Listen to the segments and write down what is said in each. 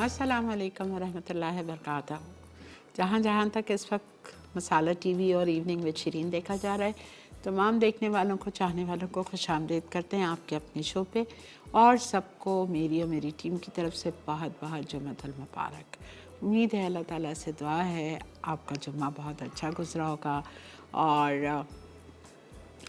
अस्सलाम वालेकुम वरहमतुल्लाहि वबरकातुहू। जहाँ जहाँ तक इस वक्त मसाला टीवी और इवनिंग विद शिरीन देखा जा रहा है, तमाम देखने वालों को, चाहने वालों को खुशामदीद करते हैं आपके अपने शो पे, और सबको मेरी और मेरी टीम की तरफ से बहुत बहुत जुम्मतुल मुबारक। उम्मीद है, अल्लाह ताला से दुआ है आपका जुम्मा बहुत अच्छा गुजरा होगा, और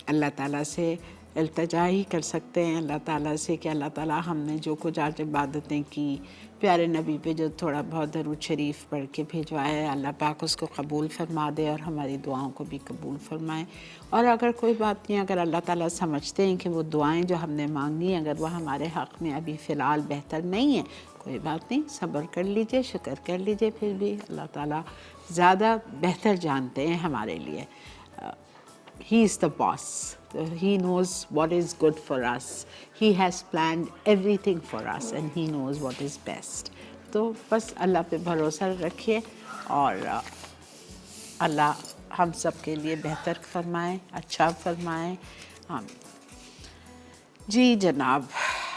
अल्लाह ताला से इल्तिजा ही कर सकते हैं अल्लाह ताला से कि अल्लाह ताला हमने जो कुछ आज इबादतें की, प्यारे नबी पे जो थोड़ा बहुत दरूद शरीफ पढ़ के भिजवाया है, अल्लाह पाक उसको कबूल फरमा दे और हमारी दुआओं को भी कबूल फरमाए। और अगर कोई बात नहीं, अगर अल्लाह ताला समझते हैं कि वो दुआएं जो हमने मांगी अगर वो हमारे हक़ में अभी फ़िलहाल बेहतर नहीं है, कोई बात नहीं, सब्र कर लीजिए, शुक्र कर लीजिए, फिर भी अल्लाह ताला ज़्यादा बेहतर जानते हैं हमारे लिए। He is the boss. He knows what is good for us. He has planned everything for us and he knows what is best. तो बस अल्लाह पे भरोसा रखिए और अल्लाह हम सब के लिए बेहतर फरमाए, अच्छा फरमाए। हाँ जी जनाब,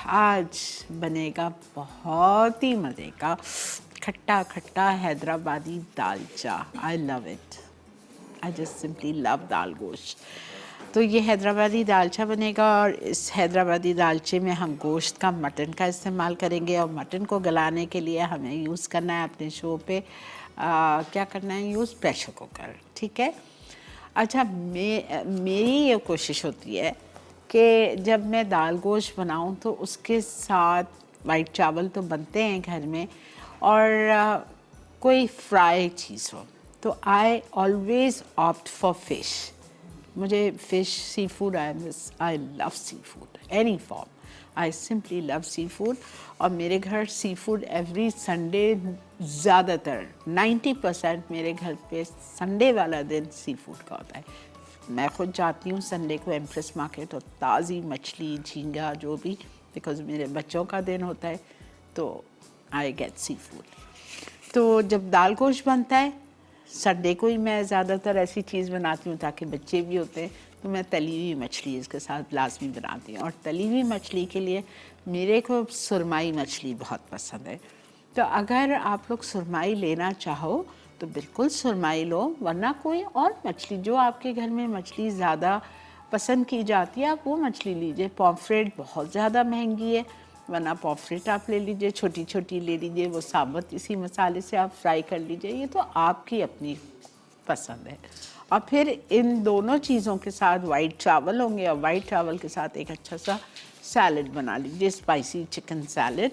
आज बनेगा बहुत ही मज़े का खट्टा खट्टा Hyderabadi dalcha. I love it. I just simply love dal gosht. तो ये हैदराबादी दालचा बनेगा और इस हैदराबादी दालचे में हम गोश्त का, मटन का इस्तेमाल करेंगे। और मटन को गलाने के लिए हमें यूज़ करना है अपने शो पे क्या करना है यूज़, प्रेशर कुकर। ठीक है। अच्छा, मेरी ये कोशिश होती है कि जब मैं दाल गोश्त बनाऊँ तो उसके साथ वाइट चावल तो बनते हैं घर में, और कोई फ्राई चीज़ हो, तो I always opt for fish. मुझे fish, seafood, I love seafood any form. I simply love seafood. और मेरे घर सी फूड एवरी संडे, ज़्यादातर 90% मेरे घर पे संडे वाला दिन सी फूड का होता है। मैं खुद जाती हूँ संडे को एम्प्रेस मार्केट, और ताज़ी मछली, झींगा, जो भी, बिकॉज़ मेरे बच्चों का दिन होता है, तो आई गेट सी फूड। तो जब दाल गोश्त बनता है संडे को ही, मैं ज़्यादातर ऐसी चीज़ बनाती हूँ ताकि बच्चे भी होते हैं, तो मैं तली हुई मछली इसके साथ लाजमी बनाती हूँ। और तली हुई मछली के लिए मेरे को सुरमाई मछली बहुत पसंद है। तो अगर आप लोग सुरमाई लेना चाहो तो बिल्कुल सुरमाई लो, वरना कोई और मछली जो आपके घर में मछली ज़्यादा पसंद की जाती है, आप वो मछली लीजिए। पॉम्फ्रेट बहुत ज़्यादा महंगी है, वरना पॉम्फ्रेट आप ले लीजिए, छोटी छोटी ले लीजिए, वो साबुत इसी मसाले से आप फ्राई कर लीजिए। ये तो आपकी अपनी पसंद है। और फिर इन दोनों चीज़ों के साथ वाइट चावल होंगे, और वाइट चावल के साथ एक अच्छा सा सैलड बना लीजिए, स्पाइसी चिकन सैलड।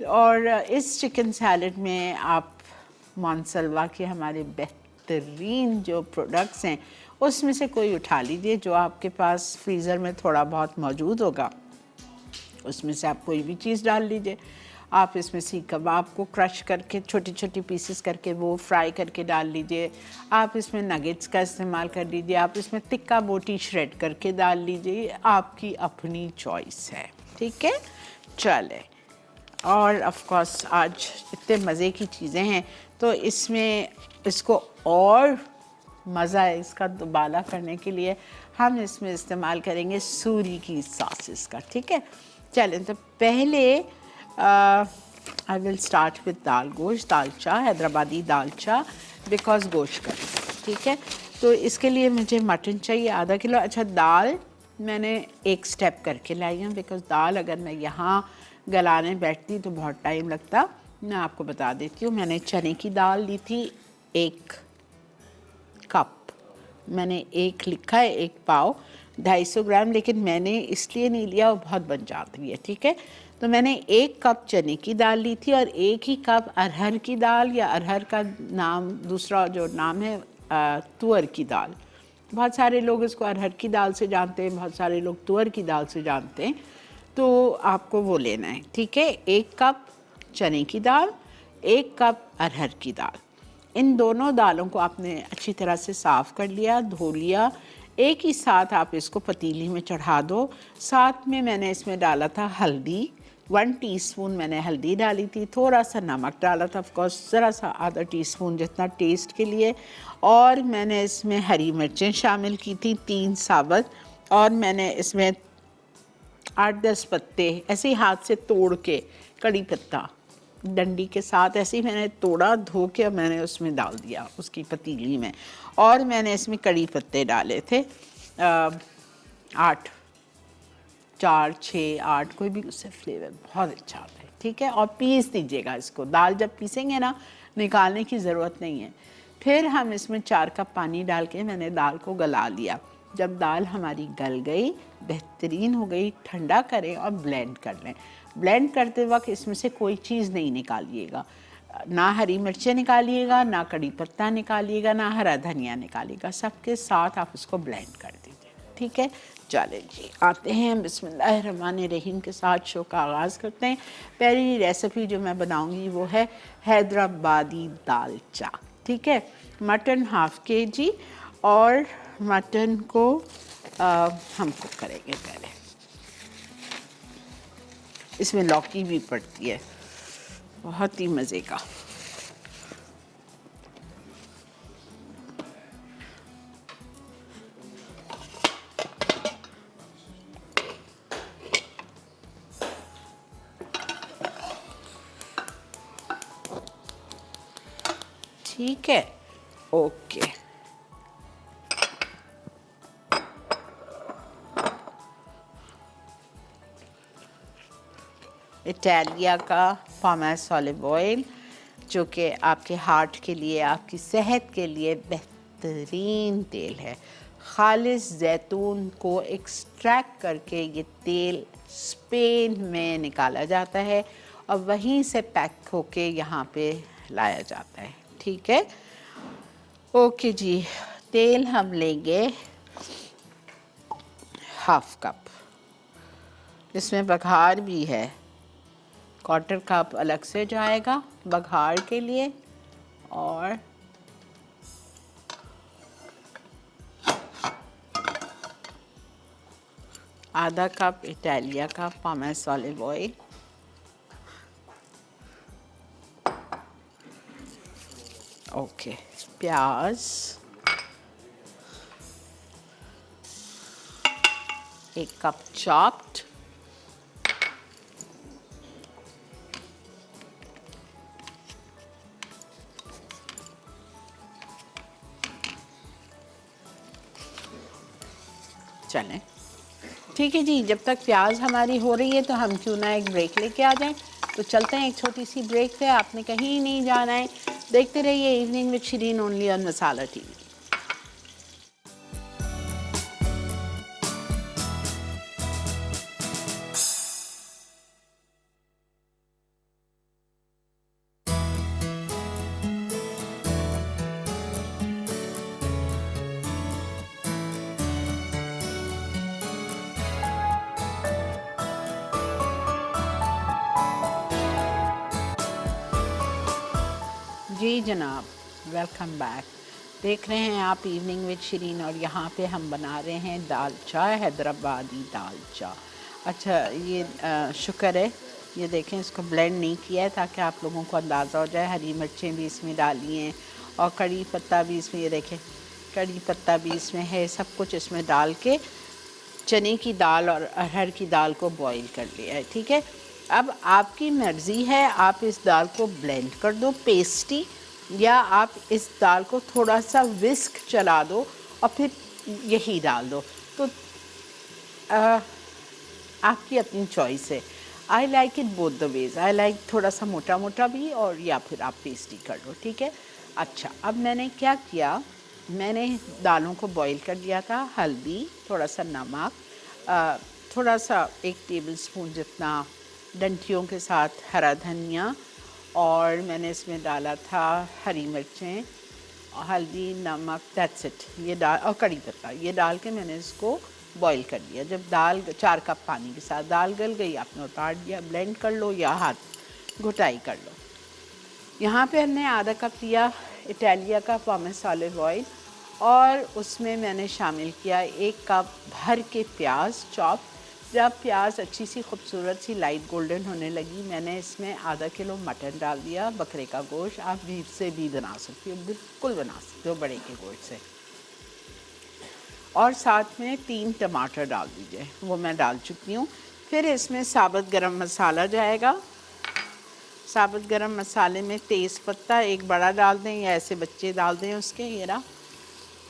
और इस चिकन सैलड में आप मानसलवा के हमारे बेहतरीन जो प्रोडक्ट्स हैं उसमें से कोई उठा लीजिए, जो आपके पास फ्रीज़र में थोड़ा बहुत मौजूद होगा, उसमें से आप कोई भी चीज़ डाल लीजिए। आप इसमें सीख कबाब को क्रश करके छोटी छोटी पीसेस करके वो फ्राई करके डाल लीजिए। आप इसमें नगेट्स का इस्तेमाल कर लीजिए। आप इसमें तिक्का बोटी श्रेड करके डाल लीजिए। आपकी अपनी चॉइस है। ठीक है, चले। और ऑफ कोर्स आज इतने मज़े की चीज़ें हैं, तो इसमें इसको और मज़ा इसका दुबाला करने के लिए हम इसमें इस्तेमाल करेंगे सूरी की सॉसेस का। ठीक है, चलें। तो पहले आई विल स्टार्ट विद दाल गोश्त, दालचा, हैदराबादी दालचा, बिकॉज गोश्त करेंगे। ठीक है, तो इसके लिए मुझे मटन चाहिए आधा किलो। अच्छा, दाल मैंने एक स्टेप करके लाई हूँ, बिकॉज दाल अगर मैं यहाँ गलाने बैठती तो बहुत टाइम लगता। मैं आपको बता देती हूँ, मैंने चने की दाल ली थी 1 कप। मैंने एक लिखा है 1 पाव 250 ग्राम, लेकिन मैंने इसलिए नहीं लिया, वो बहुत बन जाती है। ठीक है, तो मैंने 1 कप चने की दाल ली थी और 1 ही कप अरहर की दाल, या अरहर का नाम दूसरा जो नाम है तुअर की दाल। बहुत सारे लोग इसको अरहर की दाल से जानते हैं, बहुत सारे लोग तुअर की दाल से जानते हैं, तो आपको वो लेना है। ठीक है, 1 कप चने की दाल, 1 कप अरहर की दाल। इन दोनों दालों को आपने अच्छी तरह से साफ़ कर लिया, धो लिया। एक ही साथ आप इसको पतीली में चढ़ा दो। साथ में मैंने इसमें डाला था हल्दी, 1 टीस्पून मैंने हल्दी डाली थी, थोड़ा सा नमक डाला था, ऑफकोर्स ज़रा सा आधा टीस्पून जितना टेस्ट के लिए। और मैंने इसमें हरी मिर्चें शामिल की थी 3 साबुत, और मैंने इसमें 8-10 पत्ते ऐसे ही हाथ से तोड़ के, कड़ी पत्ता डंडी के साथ ऐसे ही मैंने तोड़ा, धो के मैंने उसमें डाल दिया उसकी पतीली में। और मैंने इसमें कड़ी पत्ते डाले थे 8, 4, 6, 8, कोई भी, उससे फ्लेवर बहुत अच्छा आता है। ठीक है, और पीस दीजिएगा इसको। दाल जब पीसेंगे ना, निकालने की ज़रूरत नहीं है। फिर हम इसमें 4 कप पानी डाल के मैंने दाल को गला लिया। जब दाल हमारी गल गई, बेहतरीन हो गई, ठंडा करें और ब्लेंड कर लें। ब्लेंड करते वक्त इसमें से कोई चीज़ नहीं निकालिएगा, ना हरी मिर्चें निकालिएगा, ना कड़ी पत्ता निकालिएगा, ना हरा धनिया निकालिएगा, सबके साथ आप उसको ब्लेंड कर दीजिए। ठीक है, चलें जी, आते हैं बिस्मिल्लाहिर्रहमानिर्रहीम के साथ शो का आगाज़ करते हैं। पहली रेसिपी जो मैं बनाऊंगी वो है हैदराबादी दाल चा। ठीक है, मटन ½ kg, और मटन को हम कुक करेंगे पहले। इसमें लौकी भी पड़ती है, बहुत ही मज़े का। ठीक है, ओके। इटालिया का फार्मेस ऑलिव ऑयल, जो कि आपके हार्ट के लिए, आपकी सेहत के लिए बेहतरीन तेल है। खालिस जैतून को एक्सट्रैक्ट करके ये तेल स्पेन में निकाला जाता है और वहीं से पैक होके यहाँ पे लाया जाता है। ठीक है, ओके जी। तेल हम लेंगे ½ कप। इसमें बघार भी है, 1/4 कप अलग से जाएगा बघार के लिए, और ½ कप इटालिया का फार्मेस ऑलिव ऑयल, ओके। प्याज 1 कप चॉप्ड, चलें। ठीक है जी, जब तक प्याज हमारी हो रही है तो हम क्यों ना एक ब्रेक लेके आ जाएं। तो चलते हैं एक छोटी सी ब्रेक पे। आपने कहीं नहीं जाना है, देखते रहिए evening with Shireen only on Masala TV. जी जनाब, वेलकम बैक। देख रहे हैं आप इवनिंग विद शिरीन, और यहाँ पे हम बना रहे हैं दाल चा, हैदराबादी दाल चा। अच्छा, ये शुक्र है, ये देखें, इसको ब्लेंड नहीं किया है ताकि आप लोगों को अंदाज़ा हो जाए। हरी मिर्चें भी इसमें डाली हैं और कड़ी पत्ता भी इसमें, ये देखें कड़ी पत्ता भी इसमें है। सब कुछ इसमें डाल के चने की दाल और अरहर की दाल को बॉईल कर लिया है। ठीक है, अब आपकी मर्ज़ी है, आप इस दाल को ब्लेंड कर दो पेस्टी, या आप इस दाल को थोड़ा सा विस्क चला दो और फिर यही डाल दो। तो आपकी अपनी चॉइस है। I like it both the ways. I like थोड़ा सा मोटा मोटा भी, और या फिर आप पेस्टी कर लो। ठीक है, अच्छा, अब मैंने क्या किया, मैंने दालों को बॉईल कर दिया था। हल्दी, थोड़ा सा नमक, थोड़ा सा 1 टेबलस्पून जितना डंठियों के साथ हरा धनिया, और मैंने इसमें डाला था हरी मिर्चें, हल्दी, नमक, दैट्स इट। ये डाल, और कड़ी पत्ता, ये डाल के मैंने इसको बॉईल कर दिया। जब दाल 4 कप पानी के साथ दाल गल गई, आपने उतार दिया, ब्लेंड कर लो या हाथ घुटाई कर लो। यहाँ पे हमने ½ कप लिया इटालिया का फार्मेस ऑलिव ऑयल, और उसमें मैंने शामिल किया 1 कप भर के प्याज चॉप। जब प्याज अच्छी सी खूबसूरत सी लाइट गोल्डन होने लगी, मैंने इसमें ½ किलो मटन डाल दिया, बकरे का गोश्त। आप बीफ से भी बना सकती हो, बिल्कुल बना सकते हो बड़े के गोश्त से। और साथ में 3 टमाटर डाल दीजिए, वो मैं डाल चुकी हूँ। फिर इसमें साबुत गरम मसाला जाएगा, साबुत गरम मसाले में तेज़ पत्ता एक बड़ा डाल दें या ऐसे बच्चे डाल दें उसके, ये रहा।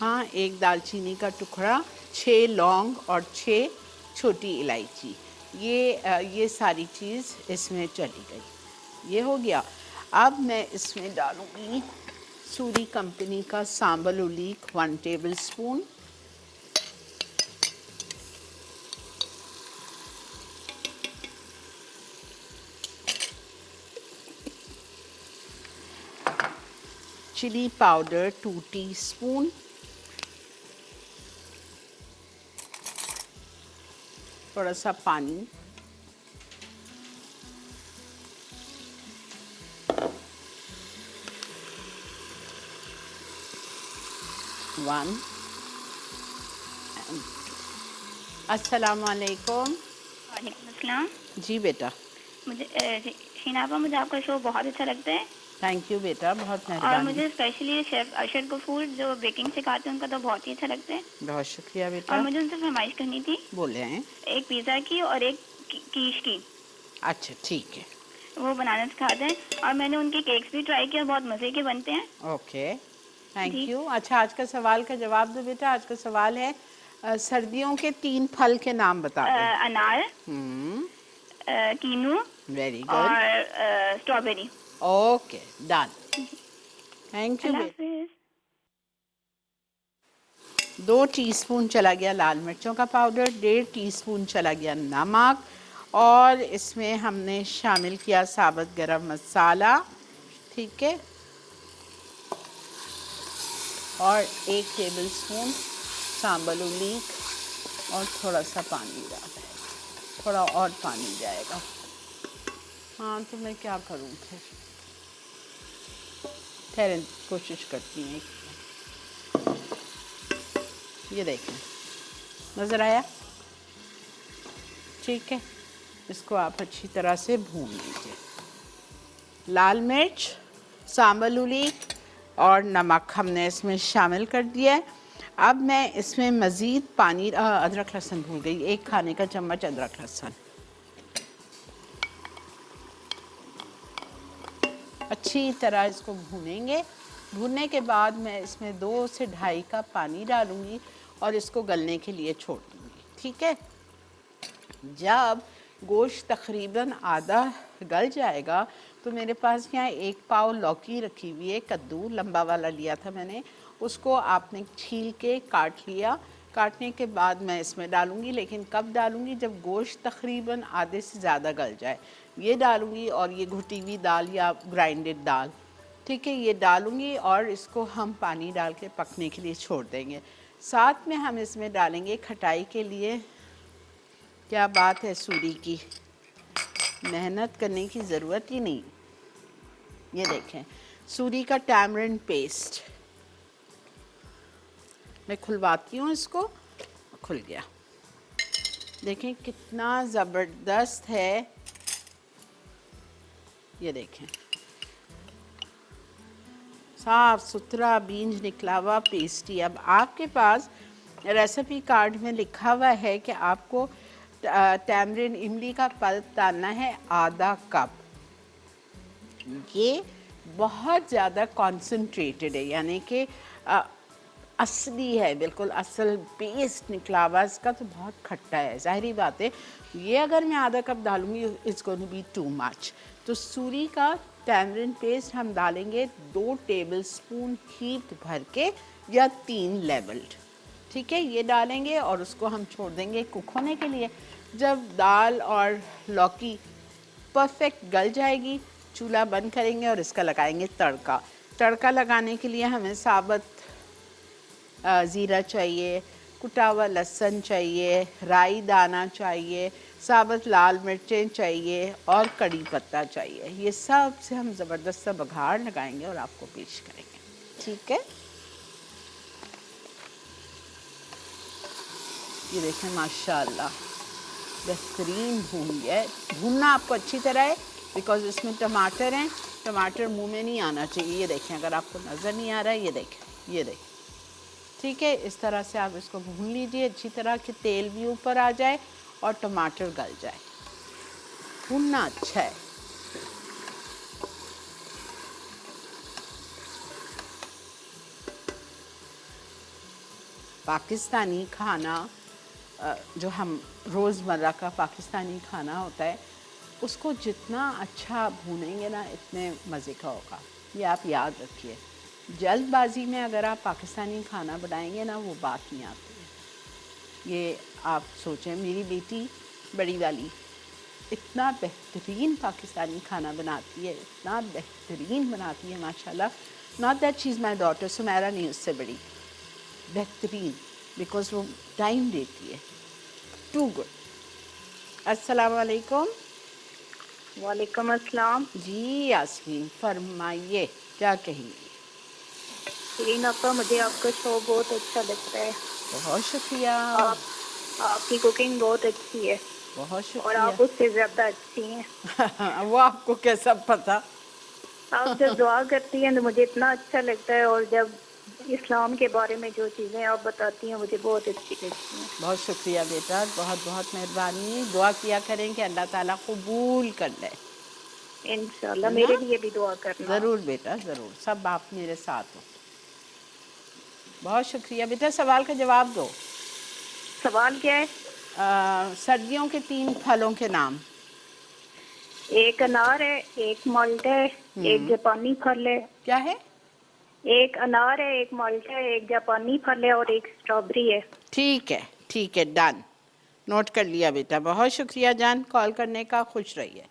हाँ, एक दालचीनी का टुकड़ा, 6 लौंग और 6 छोटी इलायची, ये सारी चीज़ इसमें चली गई। ये हो गया। अब मैं इसमें डालूँगी सूरी कंपनी का sambal oelek 1 tablespoon, chilli powder 2 teaspoon, थोड़ा सा पानी, वन। अस्सलाम वालेकुम। वालेकुम अस्सलाम। जी बेटा। मुझे शीनाबा, मुझे आपका शो बहुत अच्छा लगता है। थैंक यू बेटा, बहुत और मेहरबानी। मुझे स्पेशली शेफ अरशद गफूर जो बेकिंग सिखाते हैं उनका तो बहुत ही अच्छा लगता है। बहुत शुक्रिया बेटा। और मुझे उनसे फरमाइश करनी थी, बोले हैं। एक पिज़्ज़ा की और एक कीश की। अच्छा ठीक है। वो बनाना सिखाते हैं और मैंने उनके केक्स भी ट्राई किए, बहुत मज़े के बनते हैं। ओके, थैंक जी। यू। अच्छा, आज का सवाल का जवाब दो बेटा। आज का सवाल है सर्दियों के 3 फल के नाम बता दो। अनार, कीनू वेरी गुड। और strawberry. Okay, done. Thank you Allah बेटा। हाफिज़। 2 टीस्पून चला गया लाल मिर्चों का पाउडर, 1.5 टीस्पून चला गया नमक, और इसमें हमने शामिल किया साबुत गरम मसाला, ठीक है, और 1 टेबल स्पून सांबल उलीक और थोड़ा सा पानी डाला है। थोड़ा और पानी जाएगा। हाँ, तो मैं क्या करूँ फिर? ठहरें, कोशिश करती हैं। ये देखें, नज़र आया? ठीक है, इसको आप अच्छी तरह से भून लीजिए। लाल मिर्च, सांबल उलीक और नमक हमने इसमें शामिल कर दिया है। अब मैं इसमें मज़ीद पानी, अदरक लहसुन भूल गई, 1 खाने का चम्मच अदरक लहसुन। अच्छी तरह इसको भूनेंगे। भूनने के बाद मैं इसमें 2 से 2.5 कप पानी डालूँगी और इसको गलने के लिए छोड़ दूँगी, ठीक है। जब गोश्त तकरीबन आधा गल जाएगा तो मेरे पास यहाँ 1 पाव लौकी रखी हुई है, कद्दू लंबा वाला लिया था मैंने, उसको आपने छील के काट लिया। काटने के बाद मैं इसमें डालूँगी, लेकिन कब डालूँगी? जब गोश्त तकरीबन आधे से ज़्यादा गल जाए, ये डालूँगी। और ये घुटी हुई दाल या ग्राइंडेड दाल, ठीक है, ये डालूँगी और इसको हम पानी डाल के पकने के लिए छोड़ देंगे। साथ में हम इसमें डालेंगे खटाई के लिए, क्या बात है, सूरी की मेहनत करने की ज़रूरत ही नहीं। ये देखें, सूरी का टैमरिंड पेस्ट, मैं खुलवाती हूँ इसको। खुल गया, देखें कितना ज़बरदस्त है। ये देखें, साफ सुथरा बीज निकला हुआ पेस्टी। अब आपके पास रेसिपी कार्ड में लिखा हुआ है कि आपको टैमरिन इमली का पल्प डालना है आधा कप। ये बहुत ज़्यादा कॉन्सेंट्रेटेड है, यानी कि असली है, बिल्कुल असल पेस्ट निकला हुआ इसका, तो बहुत खट्टा है। ज़ाहिरी बात है, ये अगर मैं आधा कप डालूँगी it's going to be too much. तो सूरी का टैमरिन पेस्ट हम डालेंगे 2 टेबल स्पून हीट भर के या 3 लेवल्ड, ठीक है, ये डालेंगे और उसको हम छोड़ देंगे कुक होने के लिए। जब दाल और लौकी परफेक्ट गल जाएगी, चूल्हा बंद करेंगे और इसका लगाएंगे तड़का। तड़का लगाने के लिए हमें साबुत ज़ीरा चाहिए, कुटा हुआ लहसुन चाहिए, राई दाना चाहिए, साबुत लाल मिर्चें चाहिए और कड़ी पत्ता चाहिए। ये सब से हम ज़बरदस्त सा बघार लगाएंगे और आपको पेश करेंगे, ठीक है। ये देखें, माशाल्लाह बेहतरीन भून गया है। भूनना आपको अच्छी तरह है बिकॉज इसमें टमाटर हैं, टमाटर मुंह में नहीं आना चाहिए। ये देखें, अगर आपको नज़र नहीं आ रहा है, ये देखें, ये देखें, ठीक है। इस तरह से आप इसको भून लीजिए अच्छी तरह कि तेल भी ऊपर आ जाए और टमाटर गल जाए। भूनना अच्छा है। पाकिस्तानी खाना जो हम रोज़मर्रा का पाकिस्तानी खाना होता है उसको जितना अच्छा भूनेंगे ना इतने मज़े का होगा। ये आप याद रखिए। जल्दबाजी में अगर आप पाकिस्तानी खाना बनाएंगे ना वो बात नहीं आती है। ये आप सोचें, मेरी बेटी बड़ी वाली इतना बेहतरीन पाकिस्तानी खाना बनाती है, इतना बेहतरीन बनाती है माशाल्लाह। Not that she is my daughter, Sumera नहीं उससे बड़ी, बेहतरीन, बिकॉज वो टाइम देती है। Too good. अस्सलाम वालेकुम। वालेकुम अस्सलाम। जी यास्मीन फरमाइए, क्या कहेंगी? शिरीन आपा, मुझे आपका शो बहुत अच्छा लगता है। बहुत शुक्रिया। आपकी कुकिंग बहुत अच्छी है बहुत और शुक्रिया। आप उससे ज़्यादा अच्छी हैं। वो आपको कैसा पता? आप जब दुआ करती हैं तो मुझे इतना अच्छा लगता है, और जब इस्लाम के बारे में जो चीज़ें आप बताती हैं मुझे बहुत अच्छी लगती हैं। बहुत शुक्रिया बेटा, बहुत बहुत मेहरबानी। दुआ किया करें कि अल्लाह ताला कबूल कर ले, इंशाल्लाह है मेरे ना? लिए भी दुआ करना। ज़रूर बेटा, ज़रूर, सब आप मेरे साथ हो। बहुत शुक्रिया बेटा। सवाल का जवाब दो। सवाल क्या है? सर्दियों के 3 फलों के नाम। एक अनार है, एक माल्टा है, एक जापानी फल है। क्या है? एक अनार है, एक माल्टा है, एक जापानी फल है और एक स्ट्रॉबेरी है। ठीक है, डन। नोट कर लिया बेटा, बहुत शुक्रिया जान कॉल करने का, खुश रहिए।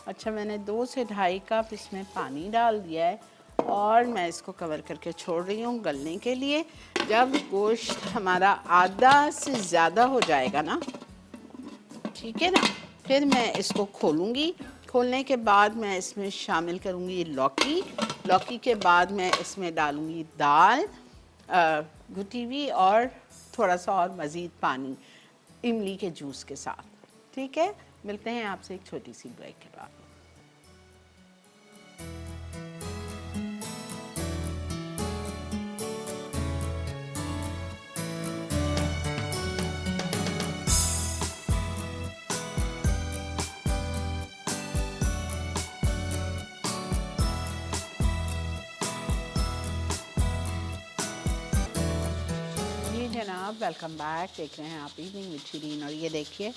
अच्छा, मैंने 2 से ढाई कप इसमें पानी डाल दिया है और मैं इसको कवर करके छोड़ रही हूँ गलने के लिए। जब गोश्त हमारा आधा से ज़्यादा हो जाएगा ना, ठीक है ना, फिर मैं इसको खोलूँगी। खोलने के बाद मैं इसमें शामिल करूँगी लौकी। लौकी के बाद मैं इसमें डालूँगी दाल घुटी हुई और थोड़ा सा और मज़ीद पानी इमली के जूस के साथ। ठीक है, मिलते हैं आपसे एक छोटी सी ब्रेक के बाद। जनाब वेलकम बैक। देख रहे हैं आप इवनिंग विद शिरीन। और ये देखिए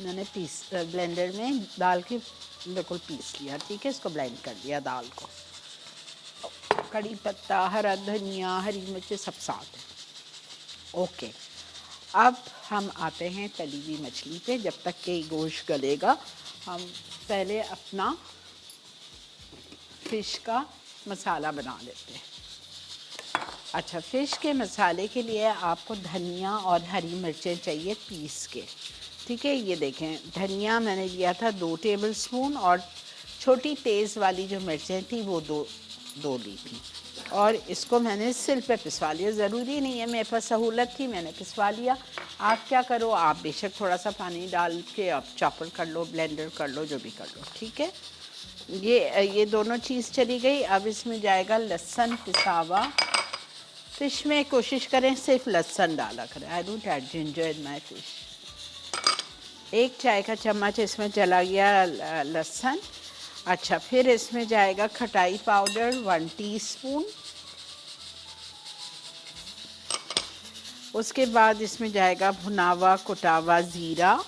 मैंने ब्लेंडर में दाल के बिल्कुल पीस लिया। ठीक है, इसको ब्लेंड कर दिया दाल को। कड़ी पत्ता, हरा धनिया, हरी मिर्च सब साथ है। ओके, अब हम आते हैं तली हुई मछली पे। जब तक कि गोश्त गलेगा हम पहले अपना फ़िश का मसाला बना लेते हैं। अच्छा, फ़िश के मसाले के लिए आपको धनिया और हरी मिर्चें चाहिए पीस के। ठीक है, ये देखें, धनिया मैंने लिया था 2 टेबल स्पून और छोटी तेज़ वाली जो मिर्चें थी वो दो ली थी। और इसको मैंने सिल पे पिसवा लिया। ज़रूरी नहीं है, मेरे पास सहूलत थी मैंने पिसवा लिया। आप क्या करो, आप बेशक थोड़ा सा पानी डाल के आप चॉपर कर लो, ब्लेंडर कर लो, जो भी कर लो। ठीक है, ये दोनों चीज़ चली गई। अब इसमें जाएगा लहसुन पिसा हुआ। फ़िश में कोशिश करें सिर्फ लहसुन डाला करें। I don't add ginger in my fish. 1 चाय का चम्मच इसमें चला गया लहसुन। अच्छा, फिर इसमें जाएगा खटाई पाउडर 1 टीस्पून। उसके बाद इसमें जाएगा भुनावा कुटावा ज़ीरा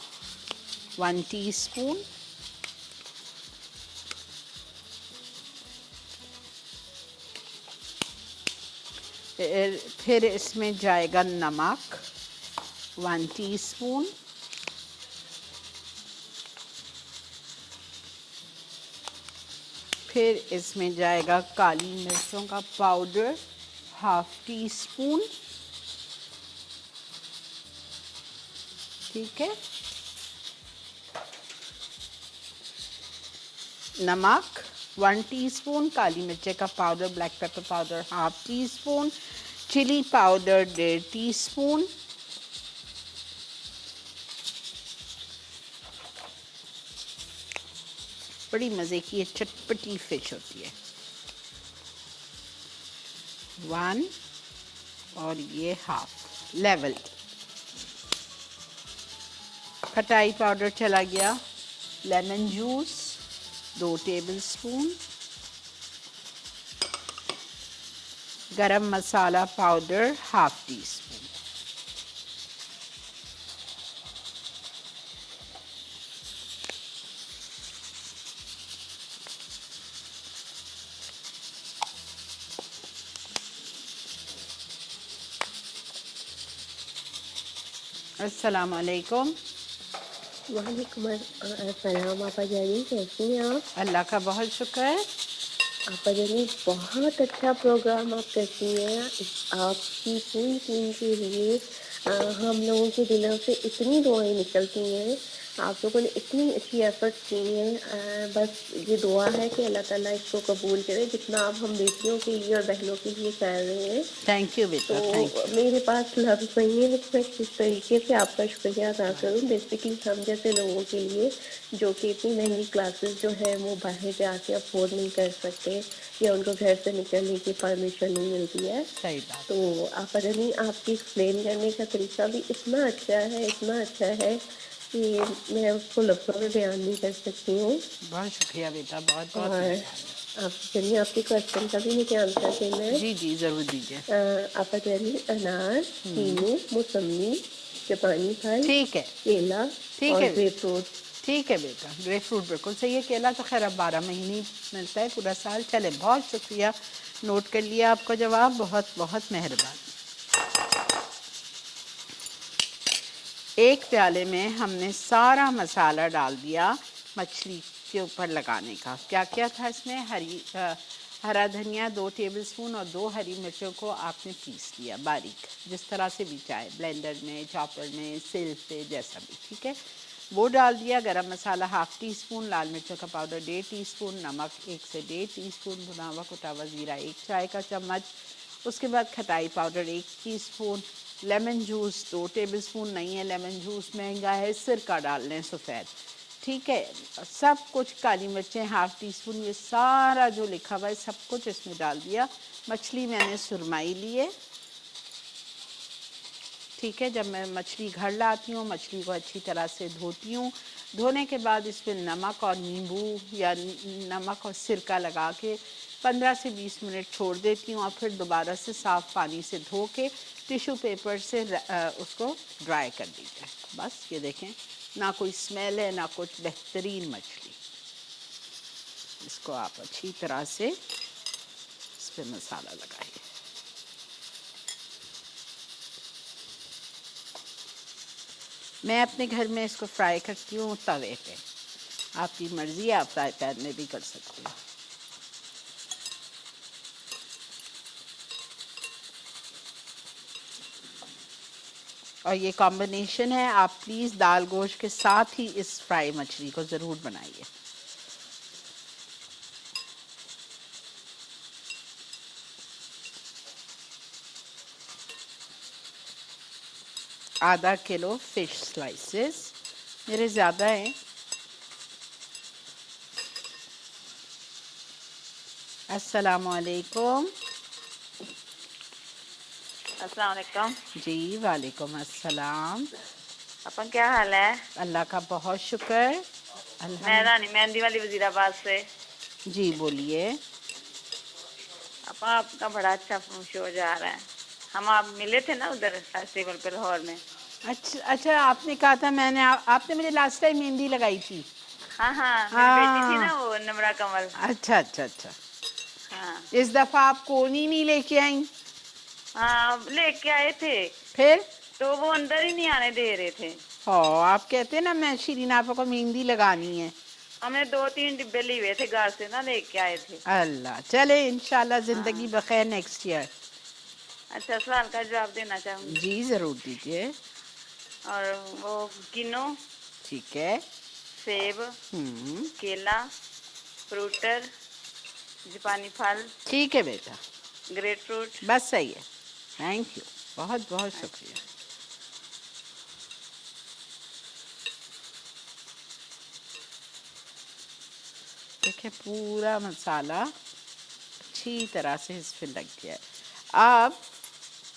1 टीस्पून। फिर इसमें जाएगा नमक 1 टीस्पून। फिर इसमें जाएगा काली मिर्चों का पाउडर 1/2 टीस्पून। ठीक है, नमक 1 टीस्पून, काली मिर्च का powder black pepper powder 1/2 teaspoon, chilli powder 1.5 teaspoon, बड़ी मज़े की ये चटपटी फ़िश होती है 1 और ये 1/2 लेवल। खटाई पाउडर चला गया, लेमन जूस 2 टेबल स्पून, गरम मसाला पाउडर हाफ टी स्पून। अस्सलाम वालेकुम। वालेकुम अस्सलाम। आपा जानी कैसी हैं आप? अल्लाह का बहुत शुक्र है। आपा जानी बहुत अच्छा प्रोग्राम आप करती हैं। आपकी पूरी टीम के लिए हम लोगों के दिलों से इतनी दुआएं निकलती हैं। आप लोगों ने इतनी अच्छी एफर्ट की हैं। बस ये दुआ है कि अल्लाह ताला इसको कबूल करे जितना आप हम बेटियों के लिए और बहनों के लिए कर रहे हैं। थैंक यू बेटा, थैंक तो यू। मेरे पास लफ्ज़ नहीं है कि मैं किस तरीके से आपका शुक्रिया अदा करूं। बेसिकली हम जैसे लोगों के लिए जो कि इतनी महंगी क्लासेस जो है वो बाहर जाके अफोर्ड नहीं कर सकते या उनको घर से निकलने की परमिशन नहीं मिलती है। सही बात। तो आप नहीं, आपकी एक्सप्लेन करने का तरीका भी इतना अच्छा है, इतना अच्छा है कि मैं उसको लफ्ज़ों में बयान नहीं कर सकती हूँ। बहुत शुक्रिया बेटा, बहुत बहुत और आप चलिए आपके क्वेश्चन का भी मुझे आंसर देना है। जी जी ज़रूर दीजिए। आप चलिए अनार, कीनू, मौसमी, जापानी फल, ठीक है, केला ठीक और है, ग्रेप फ्रूट। ठीक है बेटा। ग्रेप फ्रूट बिल्कुल सही है। केला तो खैर अब 12 महीने मिलता है पूरा साल। चले, बहुत शुक्रिया, नोट कर लिया आपका जवाब। बहुत बहुत मेहरबानी। एक प्याले में हमने सारा मसाला डाल दिया मछली के ऊपर लगाने का। क्या क्या था इसमें? हरा धनिया 2 टेबलस्पून और 2 हरी मिर्चों को आपने पीस लिया बारीक, जिस तरह से भी चाहे, ब्लेंडर में, चॉपर में, सिल पे, जैसा भी, ठीक है। वो डाल दिया। गरम मसाला हाफ टी स्पून, लाल मिर्चों का पाउडर 1.5 टीस्पून, नमक 1 से 1.5 टीस्पून, भुना हुआ कुटा हुआ ज़ीरा 1 चाय का चम्मच। उसके बाद खटाई powder 1 teaspoon, lemon juice 2 tablespoon. नहीं है लेमन जूस, महंगा है, सिरका डाल लें सफ़ेद, ठीक है। सब कुछ, काली मिर्चें हाफ टी स्पून, ये सारा जो लिखा हुआ है सब कुछ इसमें डाल दिया। मछली मैंने सुरमाई ली है, ठीक है। जब मैं मछली घर लाती हूँ, मछली को अच्छी तरह से धोती हूँ। धोने के बाद इसमें नमक और नींबू या नमक और सिरका लगा के 15 से 20 मिनट छोड़ देती हूँ और फिर दोबारा से साफ़ पानी से धो के टिश्यू पेपर से उसको ड्राई कर दीजिए। बस ये देखें, ना कोई स्मेल है ना कुछ, बेहतरीन मछली। इसको आप अच्छी तरह से इस पर मसाला लगाइए। मैं अपने घर में इसको फ्राई करती हूँ तवे पे। आपकी मर्ज़ी है, आप फ्राई पैन में भी कर सकते हो। और ये कॉम्बिनेशन है, आप प्लीज़ दाल गोश्त के साथ ही इस फ्राई मछली को ज़रूर बनाइए। आधा किलो फ़िश स्लाइसेस, मेरे ज़्यादा हैं। अस्सलामुअलैकुम। अस्सलाम वालेकुम। जी वालेकुम अस्सलाम। अपन क्या हाल है? अल्लाह का बहुत शुक्र। मैं रानी मेहंदी वाली वजीराबाद से। जी बोलिए। अपन आपका बड़ा अच्छा शो जा रहा है। हम आप मिले थे ना उधर फेस्टिवल पे लाहौर में। अच्छा अच्छा, आपने कहा था, मैंने आपने मुझे लास्ट टाइम मेहंदी लगाई थी। हाँ हाँ, मेरी बेटी थी हाँ, ना वो नम्रा कमल। अच्छा अच्छा अच्छा। हाँ इस दफ़ा आप कोनी नहीं लेके आई? हाँ, लेके आए थे फिर? तो वो अंदर ही नहीं आने दे रहे थे। हाँ, आप कहते ना मैं शीरीन आपा को मेहंदी लगानी है। हमने 2-3 डिब्बे लिए हुए थे घर से ना, लेके आए थे। अल्लाह, चले इंशाल्लाह ज़िंदगी हाँ। बखैर नेक्स्ट ईयर। अच्छा, सवाल का जवाब देना चाहूँगी। जी ज़रूर दीजिए। और वो किनो, ठीक है। सेब, हम्म, केला, फ्रूटर, जापानी फल, ठीक है बेटा, ग्रेप फ्रूट। बस सही है। थैंक यू, बहुत बहुत शुक्रिया। देखिए पूरा मसाला अच्छी तरह से इसमें लग गया है। अब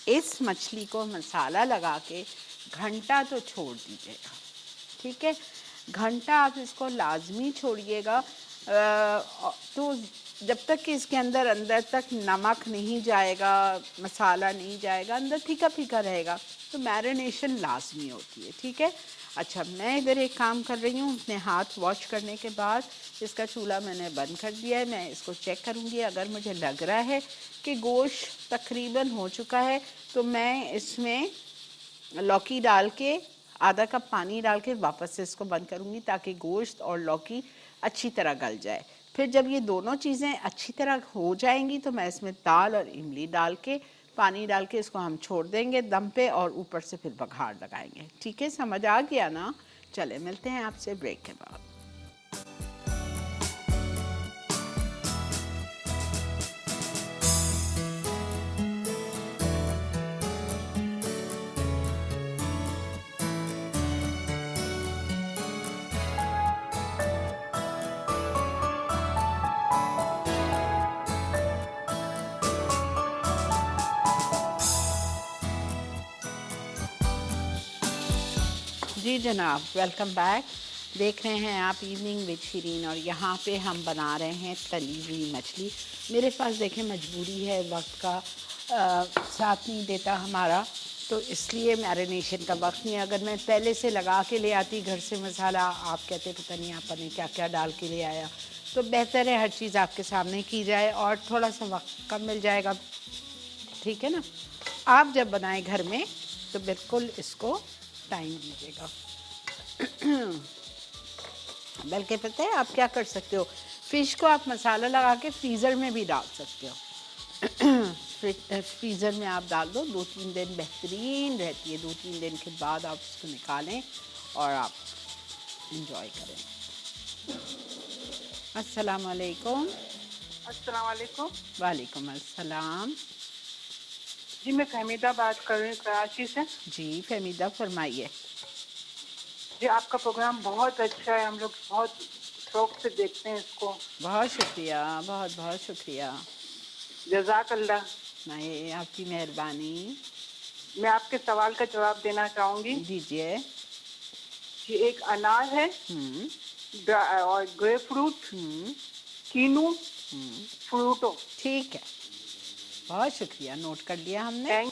इस मछली को मसाला लगा के घंटा तो छोड़ दीजिएगा, ठीक है। घंटा आप इसको लाजमी छोड़िएगा। तो जब तक कि इसके अंदर अंदर तक नमक नहीं जाएगा, मसाला नहीं जाएगा, अंदर फीका फीका रहेगा, तो मैरिनेशन लाजमी होती है। ठीक है। अच्छा, मैं इधर एक काम कर रही हूँ। अपने हाथ वॉश करने के बाद इसका चूल्हा मैंने बंद कर दिया है। मैं इसको चेक करूँगी, अगर मुझे लग रहा है कि गोश्त तकरीबन हो चुका है तो मैं इसमें लौकी डाल के आधा कप पानी डाल के वापस से इसको बंद करूँगी, ताकि गोश्त और लौकी अच्छी तरह गल जाए। फिर जब ये दोनों चीज़ें अच्छी तरह हो जाएंगी तो मैं इसमें दाल और इमली डाल के, पानी डाल के इसको हम छोड़ देंगे दम पे, और ऊपर से फिर बघार लगाएंगे। ठीक है, समझ आ गया ना? चले, मिलते हैं आपसे ब्रेक के बाद। जी जनाब, वेलकम बैक। देख रहे हैं आप इवनिंग विद शिरीन, और यहाँ पे हम बना रहे हैं तली हुई मछली। मेरे पास देखें मजबूरी है, वक्त का साथ नहीं देता हमारा, तो इसलिए मैरिनेशन का वक्त नहीं है। अगर मैं पहले से लगा के ले आती घर से मसाला, आप कहते पता नहीं आपने क्या क्या डाल के ले आया, तो बेहतर है हर चीज़ आपके सामने की जाए और थोड़ा सा वक्त कम मिल जाएगा। ठीक है ना? आप जब बनाएं घर में तो बिल्कुल इसको टाइम दीजिएगा। बल्कि पता है आप क्या कर सकते हो, फ़िश को आप मसाला लगा के फ्रीज़र में भी डाल सकते हो। फ्रीज़र में आप डाल दो, 2-3 दिन बेहतरीन रहती है। 2-3 दिन के बाद आप उसको निकालें और आप इंजॉय करें। अस्सलाम वालेकुम। अस्सलाम वालेकुम। वालेकुम अस्सलाम। जी, मैं फहमीदा बात कर रही हूँ कराची से। जी फहमीदा, फरमाइए। जी, आपका प्रोग्राम बहुत अच्छा है, हम लोग बहुत शौक से देखते हैं इसको। बहुत शुक्रिया, बहुत बहुत शुक्रिया। जज़ाकल्लाह। नहीं, आपकी मेहरबानी। मैं आपके सवाल का जवाब देना चाहूँगी। दीजिए। जी, एक अनार है और ग्रे फ्रूट, कीनू, फ्रूटो। ठीक है, बहुत शुक्रिया, नोट कर लिया हमने।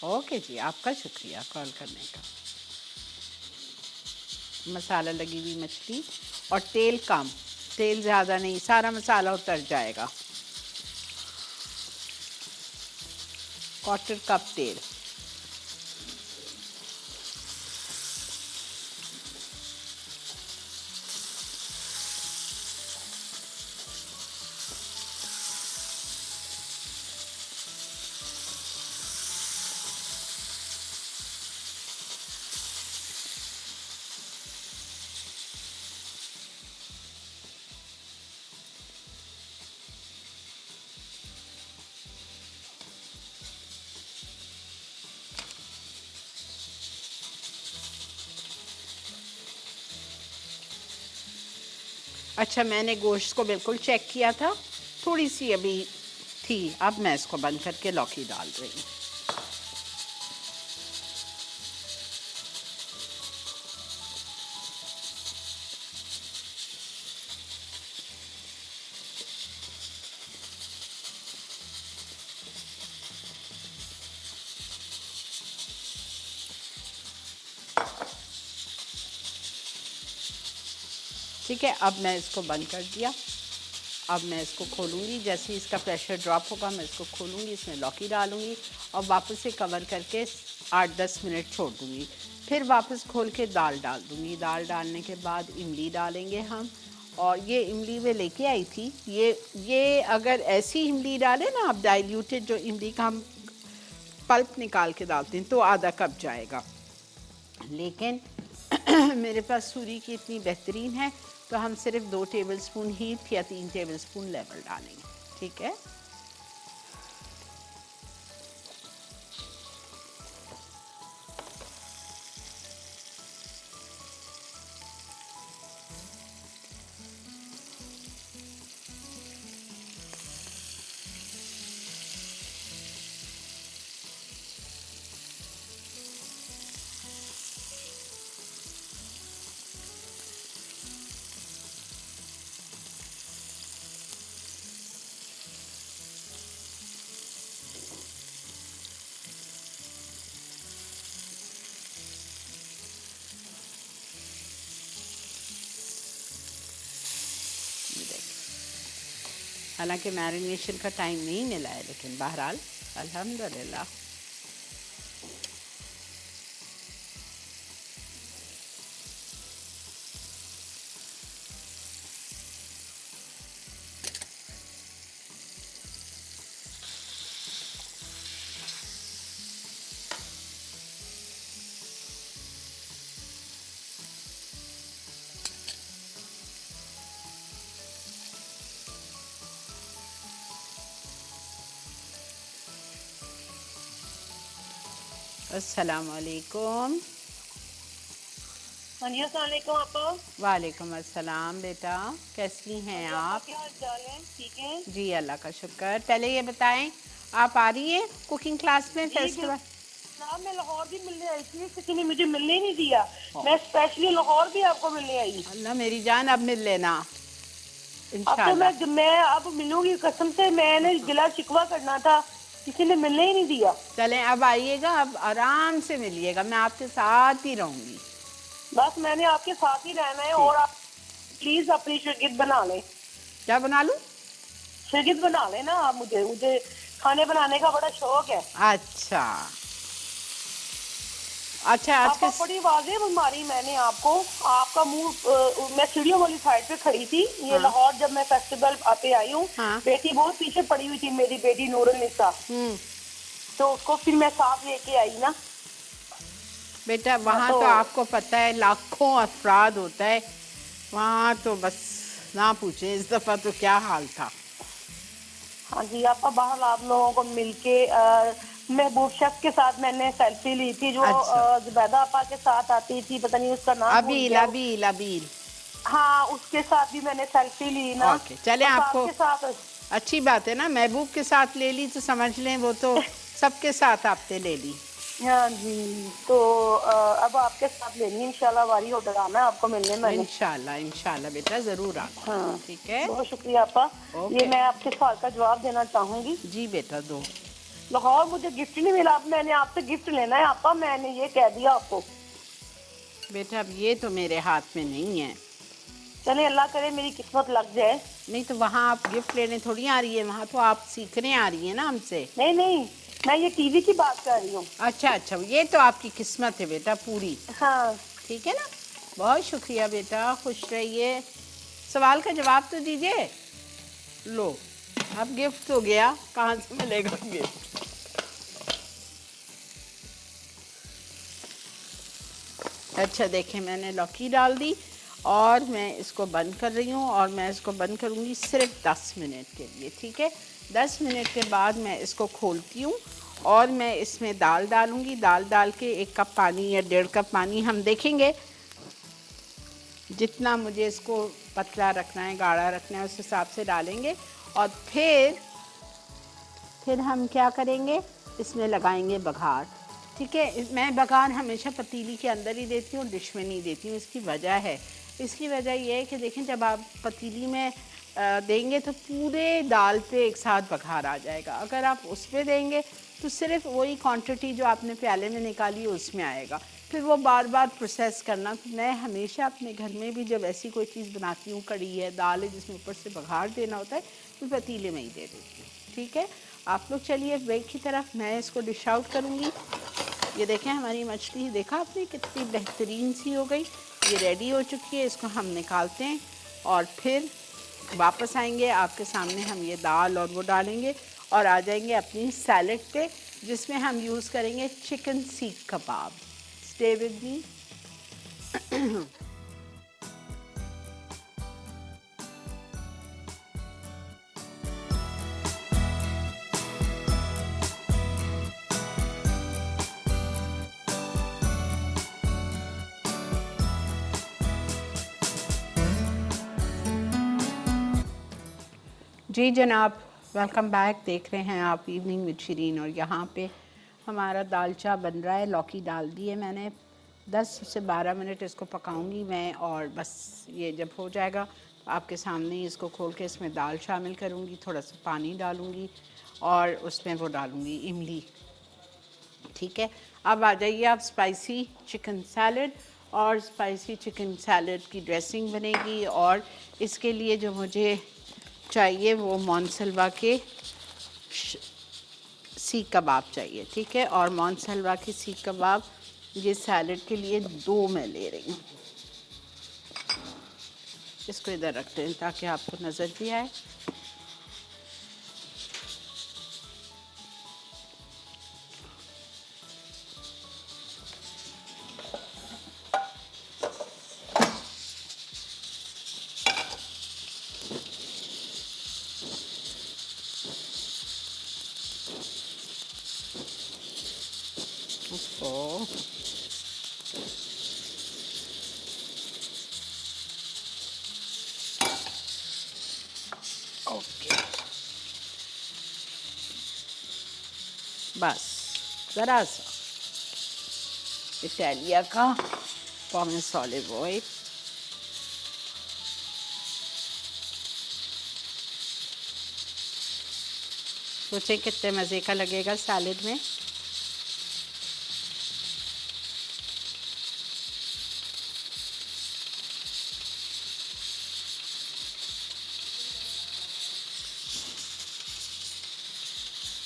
ओके जी, आपका शुक्रिया कॉल करने का। मसाला लगी हुई मछली और तेल कम, तेल ज़्यादा नहीं, सारा मसाला उतर जाएगा। 1/4 कप तेल। अच्छा, मैंने गोश्त को बिल्कुल चेक किया था, थोड़ी सी अभी थी। अब मैं इसको बंद करके लौकी डाल रही हूँ। ठीक है, अब मैं इसको बंद कर दिया। अब मैं इसको खोलूँगी, जैसे ही इसका प्रेशर ड्रॉप होगा मैं इसको खोलूँगी, इसमें लौकी डालूँगी और वापस से कवर करके 8-10 मिनट छोड़ दूँगी। फिर वापस खोल के दाल डाल दूँगी। दाल डालने के बाद इमली डालेंगे हम, और ये इमली मैं लेके आई थी। ये अगर ऐसी इमली डालें ना आप, डाइल्यूटेड जो इमली का हम पल्प निकाल के डालते हैं, तो आधा कप जाएगा। लेकिन मेरे पास सूरी की इतनी बेहतरीन है तो हम सिर्फ 2 टेबलस्पून ही या 3 टेबलस्पून लेमन डालेंगे। ठीक है। ये देखिए, हालांकि मैरिनेशन का टाइम नहीं मिला है, लेकिन बहरहाल अल्हम्दुलिल्लाह। अस्सलाम वालेकुम। हाँ जी, अस्सलाम वालेकुम आपा। वालेकुम अस्सलाम बेटा, कैसी हैं आप? क्या हाल चाल है? ठीक है जी अल्लाह का शुक्र। पहले ये बताएं, आप आ रही हैं कुकिंग क्लास में फेस्टिवल? जनाब, मैं लाहौर भी मिलने आई थी, किसी ने मुझे मिलने ही नहीं दिया। मैं स्पेशली लाहौर भी आपको मिलने आई। अल्लाह मेरी जान, अब मिल लेना अब तो इंशाल्लाह। मैं अब मिलूंगी कसम से। मैंने गिला शिकवा करना था, किसी ने मिलने ही नहीं दिया। चलें अब आइएगा, अब आराम से मिलिएगा, मैं आपके साथ ही रहूंगी। बस मैंने आपके साथ ही रहना है। और आप प्लीज अपनी शिरकत बना लें। क्या बना लूं? शिरकत बना लेना आप। मुझे मुझे खाने बनाने का बड़ा शौक है। अच्छा अच्छा, आज आपका किस बड़ी वाज़ेह बीमारी। मैंने आपको आपका मुंह मैं सीढ़ियों वाली साइड पे खड़ी थी ये हाँ। लाहौर, जब मैं फेस्टिवल पे आई हूँ। हाँ। बेटी बहुत पीछे पड़ी हुई थी, मेरी बेटी नूरुन्निसा। तो उसको फिर मैं साथ लेके आई ना। बेटा वहाँ तो आपको पता है लाखों अफराद होता है वहाँ, तो बस ना पूछे, इस दफ़ा तो क्या हाल था। हाँ जी, आपका बाहर आप लोगों को मिलके महबूब शेफ के साथ मैंने सेल्फी ली थी, जो अच्छा। जुबैदा आपा के साथ आती थी, पता नहीं उसका नाम भूल अबील गया। अबील अबील। हाँ, उसके साथ भी मैंने सेल्फी ली ना। ओके चलें, बस आपको आपके साथ। अच्छी बात है ना, महबूब के साथ ले ली तो समझ लें वो तो सबके साथ आपने ले ली। हाँ जी, तो अब आपके साथ लेनी इंशाल्लाह वारी होटल आना है आपको मिलने मैंने। इंशाल्लाह इंशाल्लाह बेटा, ज़रूर आना। हाँ, ठीक है, बहुत शुक्रिया आपा। ओके। ये मैं आपके सवाल का जवाब देना चाहूंगी। जी बेटा दो। लाहौर मुझे गिफ्ट नहीं मिला, अब मैंने आपसे गिफ्ट लेना है आपा, मैंने ये कह दिया आपको। बेटा अब ये तो मेरे हाथ में नहीं है। चले अल्लाह करे मेरी किस्मत लग जाए। नहीं तो वहाँ आप गिफ्ट लेने थोड़ी आ रही है, वहाँ तो आप सीखने आ रही है ना हमसे। नहीं नहीं, मैं ये टीवी की बात कर रही हूँ। अच्छा अच्छा, ये तो आपकी किस्मत है बेटा पूरी। हाँ। ठीक है ना, बहुत शुक्रिया बेटा, खुश रहिए। सवाल का जवाब तो दीजिए। लो, अब गिफ्ट तो गया, कहाँ से मिलेगा गिफ्ट? अच्छा देखें, मैंने लौकी डाल दी और मैं इसको बंद कर रही हूँ, और मैं इसको बंद करूँगी सिर्फ 10 मिनट के लिए। ठीक है, 10 मिनट के बाद मैं इसको खोलती हूँ और मैं इसमें दाल डालूँगी। दाल डाल के 1 कप पानी या 1.5 कप पानी, हम देखेंगे जितना मुझे इसको पतला रखना है, गाढ़ा रखना है, उस हिसाब से डालेंगे। और फिर हम क्या करेंगे, इसमें लगाएंगे बघार। ठीक है, मैं बघार हमेशा पतीली के अंदर ही देती हूँ, डिश में नहीं देती हूँ। इसकी वजह है, इसकी वजह यह है कि देखें जब आप पतीली में देंगे तो पूरे दाल पे एक साथ बघार आ जाएगा। अगर आप उस पर देंगे तो सिर्फ वही क्वांटिटी जो आपने प्याले में निकाली उसमें आएगा, फिर वो बार बार प्रोसेस करना। तो मैं हमेशा अपने घर में भी जब ऐसी कोई चीज़ बनाती हूँ, कड़ी है, दाल है, जिसमें ऊपर से बघार देना होता है, तो पतीले में ही दे देती हूँ। ठीक है, आप लोग चलिए वेग की तरफ, मैं इसको डिश आउट करूँगी। ये देखें हमारी मछली, देखा आपने कितनी बेहतरीन सी हो गई। ये रेडी हो चुकी है, इसको हम निकालते हैं और फिर वापस आएंगे आपके सामने। हम ये दाल और वो डालेंगे और आ जाएंगे अपनी सैलेड पे, जिसमें हम यूज़ करेंगे चिकन सीख कबाब। Stay with me. जी जनाब, वेलकम बैक। देख रहे हैं आप इवनिंग विद शिरीन, और यहाँ पे हमारा दालचा बन रहा है। लौकी डाल दी है मैंने, 10 से 12 मिनट इसको पकाऊंगी मैं, और बस ये जब हो जाएगा तो आपके सामने ही इसको खोल के इसमें दाल शामिल करूँगी, थोड़ा सा पानी डालूँगी और उसमें वो डालूँगी इमली। ठीक है, अब आ जाइए आप स्पाइसी चिकन सैलड और स्पाइसी चिकन सैलड की ड्रेसिंग बनेगी। और इसके लिए जो मुझे चाहिए वो मोनसलवा के सीख कबाब चाहिए, ठीक है। और मोनसलवा के सीख कबाब ये सैलड के लिए 2 मैं ले रही हूँ। इसको इधर रखते हैं ताकि आपको नज़र भी आए। Oh. ओके, बस ज़रा सा इटालिया का पॉमेस ऑलिव ऑयल। सोचें कितने मज़े का लगेगा सैलेड में।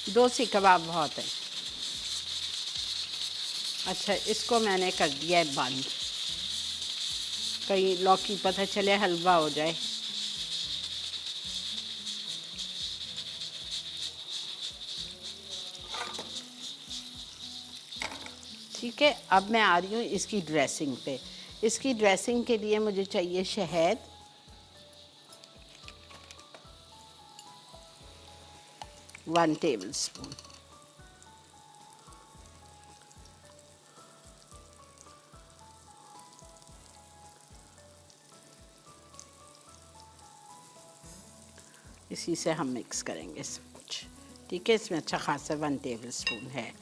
दो सीख कबाब बहुत है। अच्छा, इसको मैंने कर दिया है बंद, कहीं लौकी पता चले हलवा हो जाए। ठीक है, अब मैं आ रही हूँ इसकी ड्रेसिंग पे। इसकी ड्रेसिंग के लिए मुझे चाहिए शहद, 1 टेबलस्पून। इसी से हम मिक्स करेंगे सब कुछ, ठीक है। इसमें अच्छा खासा 1 टेबलस्पून है।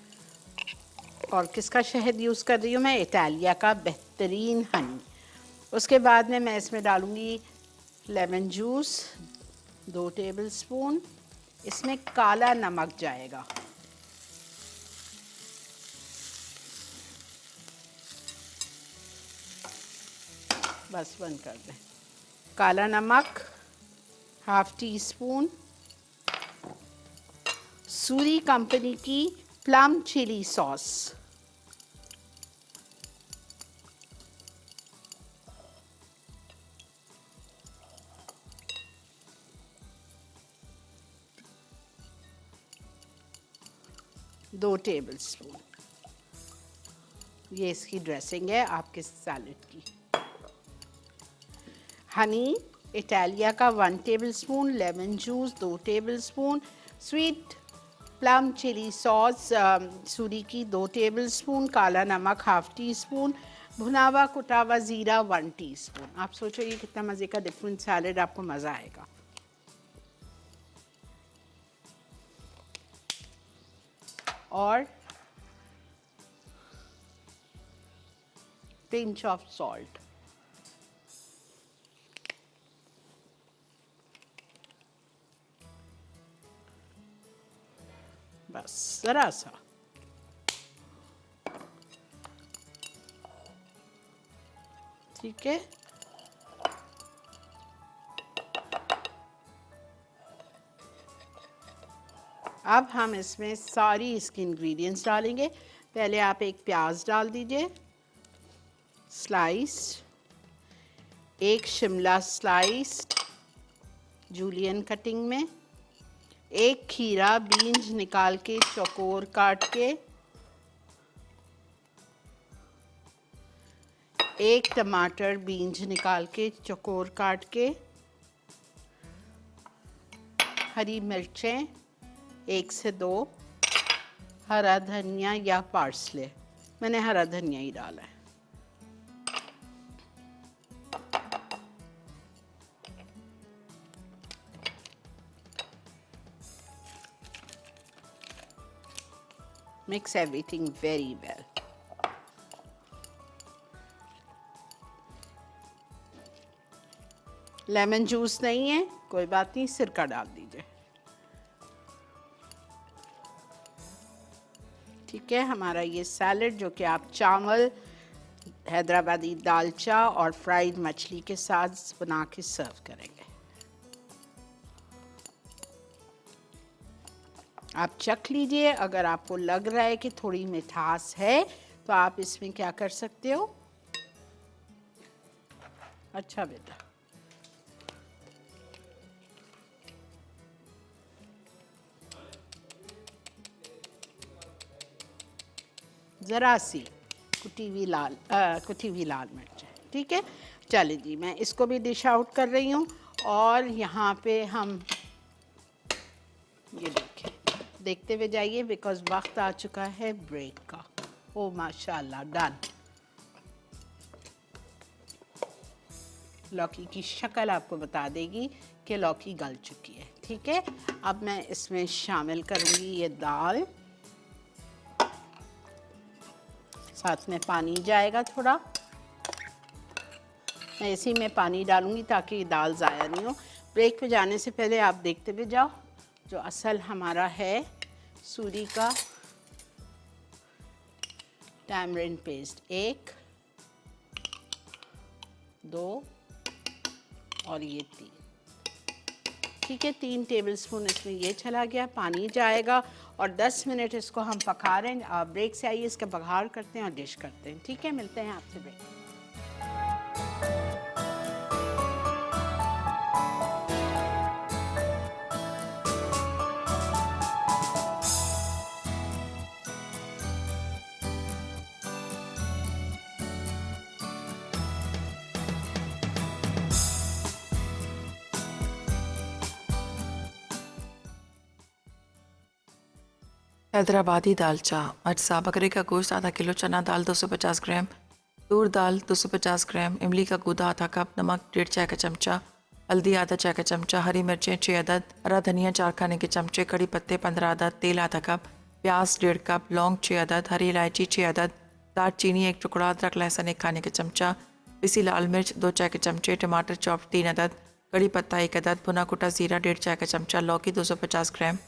और किसका शहद यूज़ कर रही हूँ मैं? इटालिया का बेहतरीन हनी। उसके बाद में मैं इसमें डालूँगी लेमन जूस 2 टेबलस्पून। इसमें काला नमक जाएगा, बस बंद कर दें। काला नमक 1/2 टीस्पून। सूरी कंपनी की प्लम चिली सॉस, दो टेबलस्पून। ये इसकी ड्रेसिंग है आपके सैलेड की। हनी इटालिया का 1 tablespoon, lemon juice 2 tablespoon, sweet plum chilli sauce Suri की 2 टेबलस्पून, काला नमक 1/2 टीस्पून, भुना हुआ कुटा हुआ ज़ीरा 1 टीस्पून। आप सोचो ये कितना मज़े का डिफरेंट सैलेड, आपको मज़ा आएगा। और पिंच ऑफ सॉल्ट। बस ज़रा सा। ठीक है, अब हम इसमें सारी इसकी इंग्रेडिएंट्स डालेंगे। पहले आप एक प्याज डाल दीजिए स्लाइस्ड, एक शिमला स्लाइस्ड जूलियन कटिंग में, एक खीरा बीन्स निकाल के चौकोर काट के, एक टमाटर बीन्स निकाल के चौकोर काट के, हरी मिर्चें 1 से 2, हरा धनिया या पार्सले, मैंने हरा धनिया ही डाला है। Mix everything very well. Lemon juice नहीं है कोई बात नहीं, सिरका डाल दीजिए। ठीक है, हमारा ये सैलेड जो कि आप चावल हैदराबादी दालचा और फ्राइड मछली के साथ बना के सर्व करेंगे। आप चख लीजिए, अगर आपको लग रहा है कि थोड़ी मिठास है तो आप इसमें क्या कर सकते हो। अच्छा बेटा, ज़रा सी कुटी हुई लाल मिर्च, ठीक है। चलिए जी, मैं इसको भी डिश आउट कर रही हूँ। और यहाँ पे हम ये देखते हुए जाइए, बिकॉज वक्त आ चुका है ब्रेक का। ओ माशाल्लाह, डन। लौकी की शक्ल आपको बता देगी कि लौकी गल चुकी है, ठीक है। अब मैं इसमें शामिल करूँगी ये दाल, साथ में पानी जाएगा थोड़ा। मैं इसी में पानी डालूँगी ताकि दाल ज़ाया नहीं हो। ब्रेक पे जाने से पहले आप देखते हुए जाओ, जो असल हमारा है सूरी का टैमरिंड पेस्ट, 1, 2 और ये 3, ठीक है। 3 टेबलस्पून इसमें ये चला गया, पानी जाएगा और 10 मिनट इसको हम पका रहे हैं। आप ब्रेक से आइए, इसका बघार करते हैं और डिश करते हैं, ठीक है। मिलते हैं आपसे ब्रेक। हैदराबादी दालचा, अजसा, बकरे का गोश्त आधा किलो, चना दाल 250 ग्राम, तूर दाल 250 ग्राम, इमली का गूदा आधा कप, नमक 1.5 चाय का चमचा, हल्दी आधा चाय का चमचा, हरी मिर्चें 6 अदद, हरा धनिया 4 खाने के चमचे, कड़ी पत्ते 15 अदद, तेल आधा कप, प्याज 1.5 कप, लौंग 6 अदद, हरी इलायची 6 अदद, दालचीनी 1 टुकड़ा, अदरक लहसुन 1 खाने के चमचा, पिसी लाल मिर्च 2 चाय के चमचे, टमाटर चॉप 3 अदद, कड़ी पत्ता 1 अदद, भुना कुटा जीरा 1.5 चाय का चमचा, लौकी 250 ग्राम,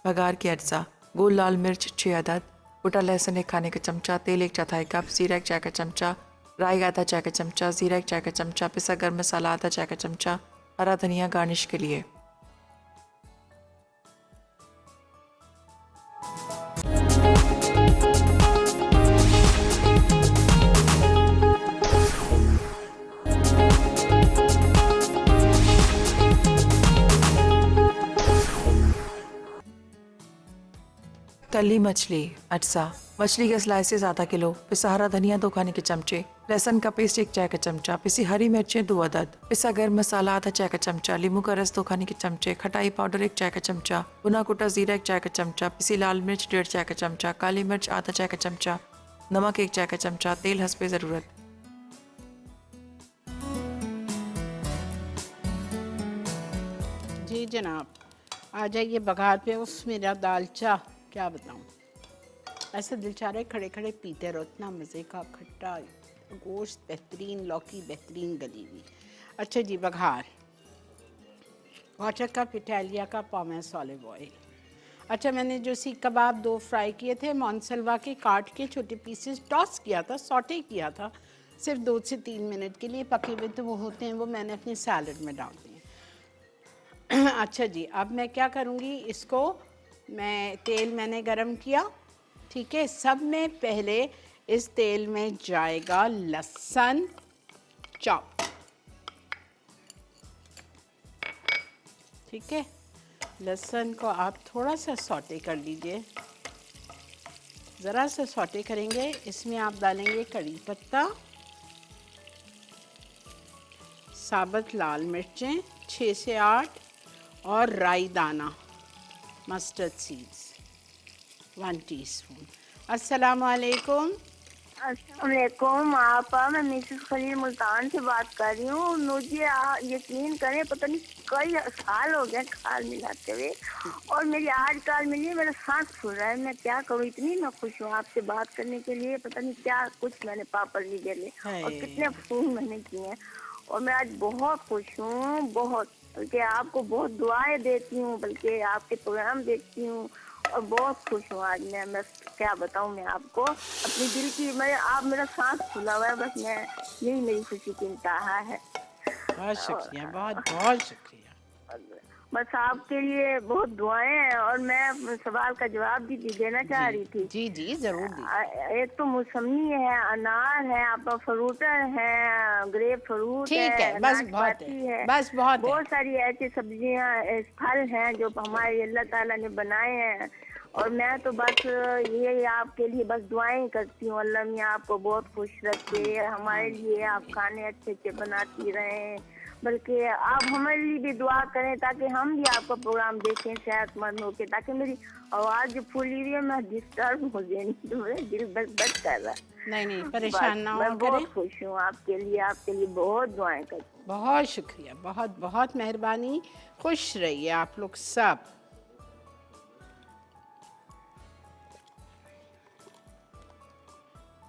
बघार की अज्जा, गोल लाल मिर्च 6 अदद, कुटा लहसुन 1 खाने का चमचा, तेल 1/4 कप, जीरा 1 चाय का चमचा, राई आधा चाय का चमचा, जीरा 1 चाय का चमचा, पिसा गर्म मसाला आधा चाय का चमचा, हरा धनिया गार्निश के लिए। तली मछली, अटसा, मछली के स्लाइसेस आधा किलो, पिसा हरा धनिया 2 खाने के चमचे, लहसुन का पेस्ट 1 चाय का चमचा, पिसी हरी मिर्चें 2 अदद, पिसा गर्म मसाला आधा चाय का चमचा, नींबू का रस 2 खाने के चमचे, खटाई पाउडर 1 चाय का चमचा, भुना कुटा जीरा 1 चाय का चमचा, पिसी लाल मिर्च 1.5 चाय का चमचा, काली मिर्च आधा चाय का चमचा, नमक 1 चाय का चमचा, तेल हस्बे ज़रूरत। जी जनाब, आ जाइए बघार पे। उस मेरा दालचा क्या बताऊं, ऐसे दिल चाह रहे खड़े खड़े पीते रहो, इतना मज़े का खट्टा गोश्त बेहतरीन, लौकी बेहतरीन गली हुई। अच्छा जी, बघार, वाटर कप इटालिया का पॉमेस ऑलिव ऑयल। अच्छा, मैंने जो सीख कबाब 2 फ्राई किए थे, मोनसलवा के काट के छोटे पीसेस टॉस किया था, सॉटे किया था, सिर्फ 2 से 3 मिनट के लिए। पके हुए तो वो होते हैं, वो मैंने अपने सैलड में डाल दिए। अच्छा जी, अब मैं क्या करूँगी, इसको तेल मैंने गरम किया, ठीक है। सब में पहले इस तेल में जाएगा लहसुन चॉप, ठीक है। लहसुन को आप थोड़ा सा सौटे कर लीजिए, ज़रा सा सौटे करेंगे। इसमें आप डालेंगे कड़ी पत्ता, साबुत लाल मिर्चें 6 से 8 और राई दाना, मस्टर्ड सीड्स 1 टीस्पून। अस्सलाम वालेकुम। अस्सलामुअलैकुम आपा, मैं मिसेस खलील मुल्तान से बात कर रही हूँ। मुझे यकीन करें, पता नहीं कई साल हो गए खाल मिलाते हुए, और मेरी आज काल मिली है, मेरा सांस फूल रहा है। मैं क्या करूँ, इतनी मैं खुश हूँ आपसे बात करने के लिए। पता नहीं क्या कुछ मैंने पापड़ भी ले और कितने फोन मैंने किए हैं, और मैं आज बहुत खुश हूँ, बहुत, बल्कि आपको बहुत दुआएं देती हूँ, बल्कि आपके प्रोग्राम देखती हूँ और बहुत खुश हूँ आज मैं क्या बताऊँ मैं आपको अपनी दिल की मैं आप मेरा सांस खुला हुआ है बस मैं यही मेरी खुशी की इंतहा है। बहुत शुक्रिया, बहुत बहुत शुक्रिया। बस आपके लिए बहुत दुआएं हैं और मैं सवाल का जवाब भी देना चाह रही थी। जी जी जरूर दीजिए। एक तो मौसमी है, अनार है, आपका फ्रूटर है, ग्रेप फ्रूट ठीक है, बस बहुत है, बस बहुत है। बहुत सारी ऐसी सब्जियां फल हैं जो हमारे अल्लाह ताला ने बनाए हैं और मैं तो बस ये आपके लिए बस दुआएं करती हूँ। अल्लाह मियाँ आपको बहुत खुश रखे, हमारे लिए आप खाने अच्छे अच्छे बनाती रहें, बल्कि आप हमारे लिए भी दुआ करें ताकि हम भी आपका प्रोग्राम देखें सेहतमंद होके, ताकि मेरी आवाज जो फूली हुई है मैं डिस्टर्ब हो जाए तो मेरा दिल बस बस कर रहा है। नहीं नहीं परेशान ना हो मैं करें। बहुत खुश हूँ आपके लिए बहुत दुआएं करती हूँ। बहुत शुक्रिया, बहुत बहुत मेहरबानी। खुश रहिए आप लोग सब।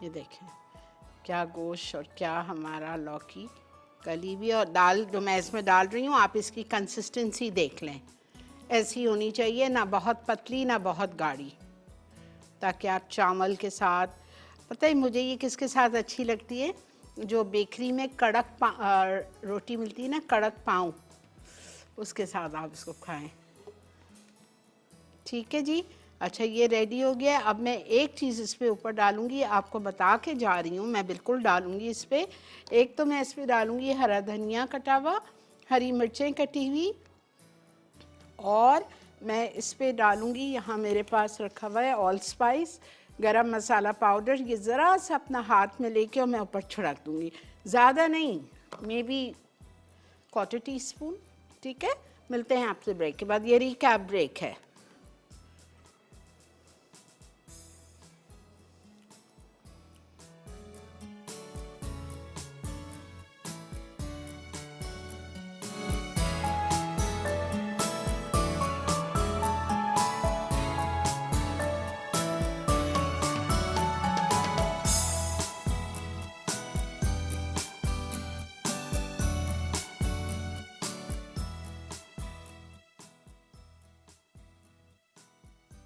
ये देखें क्या गोश्त और क्या हमारा लौकी कली भी और दाल जो मैं इसमें डाल रही हूँ, आप इसकी कंसिस्टेंसी देख लें, ऐसी होनी चाहिए, ना बहुत पतली ना बहुत गाढ़ी, ताकि आप चावल के साथ, पता है मुझे ये किसके साथ अच्छी लगती है, जो बेकरी में कड़क रोटी मिलती है ना, कड़क पाँव, उसके साथ आप इसको खाएं। ठीक है जी। अच्छा ये रेडी हो गया। अब मैं एक चीज़ इस पे ऊपर डालूंगी, आपको बता के जा रही हूँ, मैं बिल्कुल डालूंगी इस पे। एक तो मैं इस पे डालूंगी हरा धनिया कटा हुआ, हरी मिर्चें कटी हुई, और मैं इस पे डालूंगी, यहाँ मेरे पास रखा हुआ है ऑल स्पाइस गरम मसाला पाउडर, ये ज़रा सा अपना हाथ में लेके और मैं ऊपर छिड़क दूँगी, ज़्यादा नहीं, मे बी 1/4 टीस्पून। ठीक है, मिलते हैं आपसे ब्रेक के बाद। ये रिकैप ब्रेक है।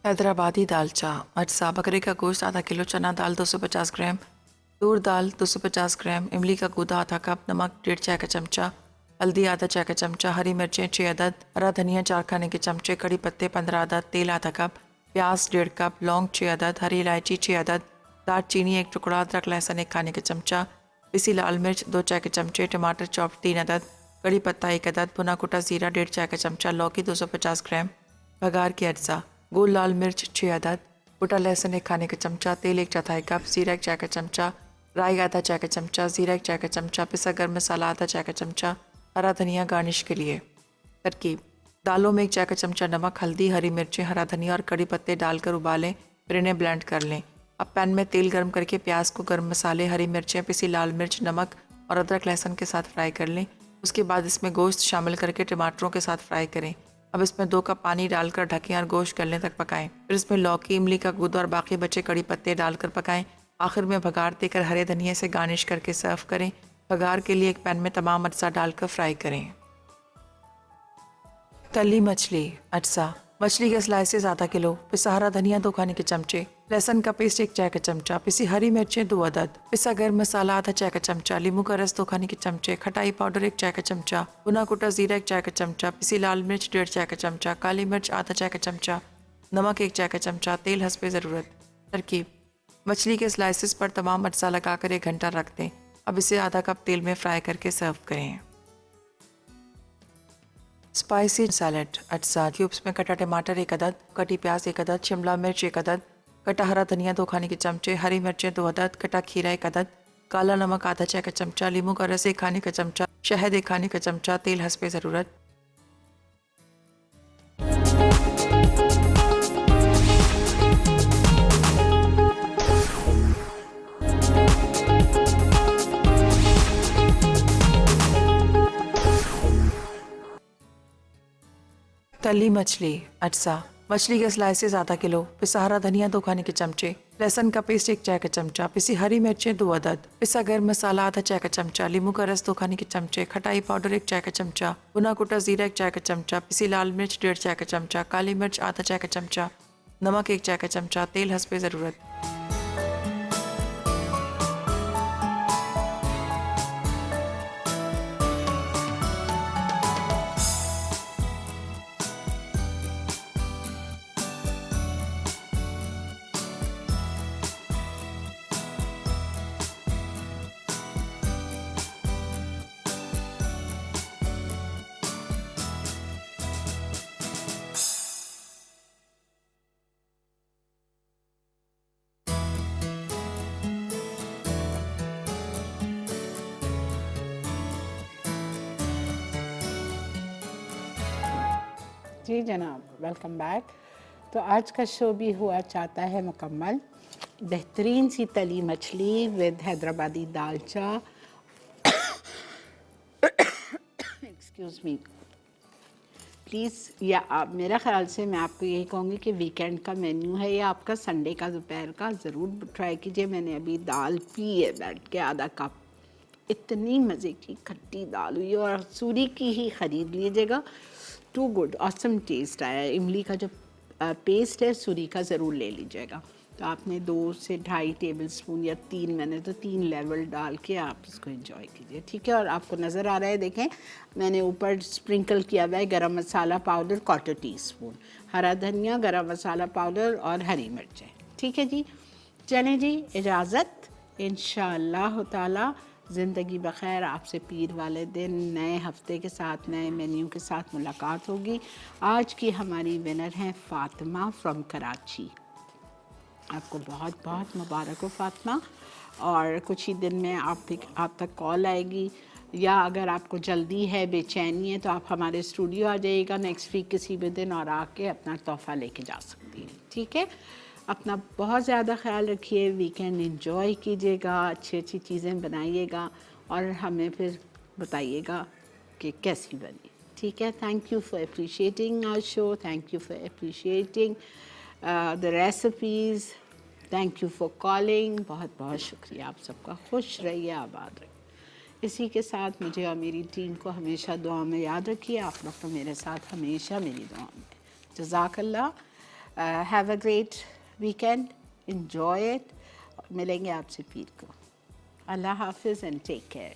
हैदराबादी दालचा, अजसा, बकरे का गोश्त आधा किलो, चना दाल 250 ग्राम, तूर दाल 250 ग्राम, इमली का गूदा आधा कप, नमक 1.5 चाय का चमचा, हल्दी आधा चाय का चमचा, हरी मिर्चें 6 अदद, हरा धनिया 4 खाने के चमचे, कड़ी पत्ते 15 अदद, तेल आधा कप, प्याज 1.5 कप, लौंग 6 अदद, हरी इलायची 6 अदद, दालचीनी 1 टुकड़ा, अदरक लहसुन 1 खाने के चमचा, पिसी लाल मिर्च 2 चाय के चमचे, टमाटर चॉप 3 अदद, कड़ी पत्ता 1 अदद, भुना कुटा जीरा 1.5 चाय का चमचा, लौकी 250 ग्राम, बघार के अज्जा, गोल लाल मिर्च 6 अदद, कुटा लहसुन 1 खाने का चमचा, तेल 1/4 कप, जीरा 1 चाय का चमचा, राई आधा चाय का चमचा, जीरा 1 चाय का चमचा, पिसा गर्म मसाला आधा चाय का चमचा, हरा धनिया गार्निश के लिए। तरकीब: दालों में 1 चाय का चमचा नमक, हल्दी, हरी मिर्चें, हरा धनिया और कड़ी पत्ते डालकर उबालें, फिर इन्हें ब्लेंड कर लें। अब पैन में तेल गर्म करके प्याज को गर्म मसाले, हरी मिर्चें, पिसी लाल मिर्च, नमक और अदरक लहसुन के साथ फ्राई कर लें। उसके बाद इसमें गोश्त शामिल करके टमाटरों के साथ फ्राई करें। अब इसमें 2 कप पानी डालकर ढकें और गोश्त गलने तक पकाएं। फिर इसमें लौकी, इमली का गूदा और बाकी बचे कड़ी पत्ते डालकर पकाएं। आखिर में भगार देकर हरे धनिया से गार्निश करके सर्व करें। भगार के लिए एक पैन में तमाम अज्जा डालकर फ्राई करें। तली मछली अज्जा: मछली के स्लाइसेस आधा किलो, पिसा हरा धनिया 2 खाने के चमचे, लहसुन का पेस्ट 1 चाय का चमचा, पिसी हरी मिर्चें 2 अदद, पिसा गर्म मसाला आधा चाय का चमचा, नींबू का रस 2 खाने के चमचे, खटाई पाउडर 1 चाय का चमचा, भुना कुटा जीरा 1 चाय का चमचा, पिसी लाल मिर्च 1.5 चाय का चमचा, काली मिर्च आधा चाय का चमचा, नमक 1 चाय का चमचा, तेल हस्बे ज़रूरत। तरकीब: मछली के स्लाइसेस पर तमाम अज्जा लगाकर 1 घंटा रख दें। अब इसे आधा कप तेल में फ्राई करके सर्व करें। स्पाइसी सैलड अज्जा: क्यूब्स में कटा टमाटर 1 अदद, कटी प्याज 1 अदद, शिमला मिर्च 1 अदद, कटा हरा धनिया 2 खाने के चमचे, हरी मिर्चें 2 अदद, कटा खीरा 1 अदद, काला नमक आधा चाय का चमचा, नींबू का रस 1 खाने का चमचा, शहद 1 खाने का चमचा, तेल हस्बे ज़रूरत। तली मछली अज्जा: मछली के स्लाइसेस आधा किलो, पिसा हरा धनिया 2 खाने के चमचे, लहसुन का पेस्ट 1 चाय का चमचा, पिसी हरी मिर्चें 2 अदद, पिसा गर्म मसाला आधा चाय का चमचा, नींबू का रस 2 खाने के चमचे, खटाई पाउडर 1 चाय का चमचा, भुना कुटा जीरा 1 चाय का चमचा, पिसी लाल मिर्च 1.5 चाय का चमचा, काली मिर्च आधा चाय का चमचा, नमक 1 चाय का चमचा, तेल हस्बे ज़रूरत। जी जनाब, वेलकम बैक। तो आज का शो भी हुआ चाहता है मुकम्मल। बेहतरीन सी तली मछली with Hyderabadi dalcha, excuse me please. या आप, मेरा ख़्याल से मैं आपको यही कहूँगी कि वीकेंड का मेन्यू है या आपका संडे का दोपहर का, ज़रूर ट्राई कीजिए। मैंने अभी दाल पी है बैठ के, आधा कप। इतनी मज़े की खट्टी दाल हुई और सूरी की ही ख़रीद लीजिएगा। टू गुड, ऑसम टेस्ट आया। इमली का जो पेस्ट है सूरी का ज़रूर ले लीजिएगा। तो आपने 2 से 2.5 टेबल स्पून या 3, मैंने तो 3 लेवल डाल के आप इसको एंजॉय कीजिए, ठीक है। और आपको नज़र आ रहा है, देखें मैंने ऊपर स्प्रिंकल किया हुआ है गरम मसाला पाउडर 1/4 टीस्पून, हरा धनिया, गरम मसाला पाउडर और हरी मिर्चें, ठीक है जी। चलें जी, इजाज़त। इंशाअल्लाह ताला ज़िंदगी बख़ैर, आपसे पीर वाले दिन नए हफ्ते के साथ, नए मेन्यू के साथ मुलाकात होगी। आज की हमारी विनर हैं फ़ातिमा फ्रॉम कराची। आपको बहुत बहुत मुबारक हो फ़ातिमा, और कुछ ही दिन में आप तक कॉल आएगी, या अगर आपको जल्दी है, बेचैनी है, तो आप हमारे स्टूडियो आ जाइएगा नेक्स्ट वीक किसी भी दिन और आके अपना तोहफ़ा लेके जा सकती हैं, ठीक है। अपना बहुत ज़्यादा ख्याल रखिए, वीकेंड एंजॉय कीजिएगा, अच्छी अच्छी चीज़ें बनाइएगा और हमें फिर बताइएगा कि कैसी बनी, ठीक है। Thank you for appreciating our show, thank you for appreciating the recipes, thank you for calling. बहुत बहुत शुक्रिया आप सबका। खुश रहिए, आबाद रहिए। इसी के साथ मुझे और मेरी टीम को हमेशा दुआ में याद रखिए। आप लोग तो मेरे साथ हमेशा मेरी दुआ में। जज़ाकल्लाह। Have a great weekend, enjoy it. मिलेंगे आपसे पीर को। अल्लाह हाफिज़ एंड टेक केयर।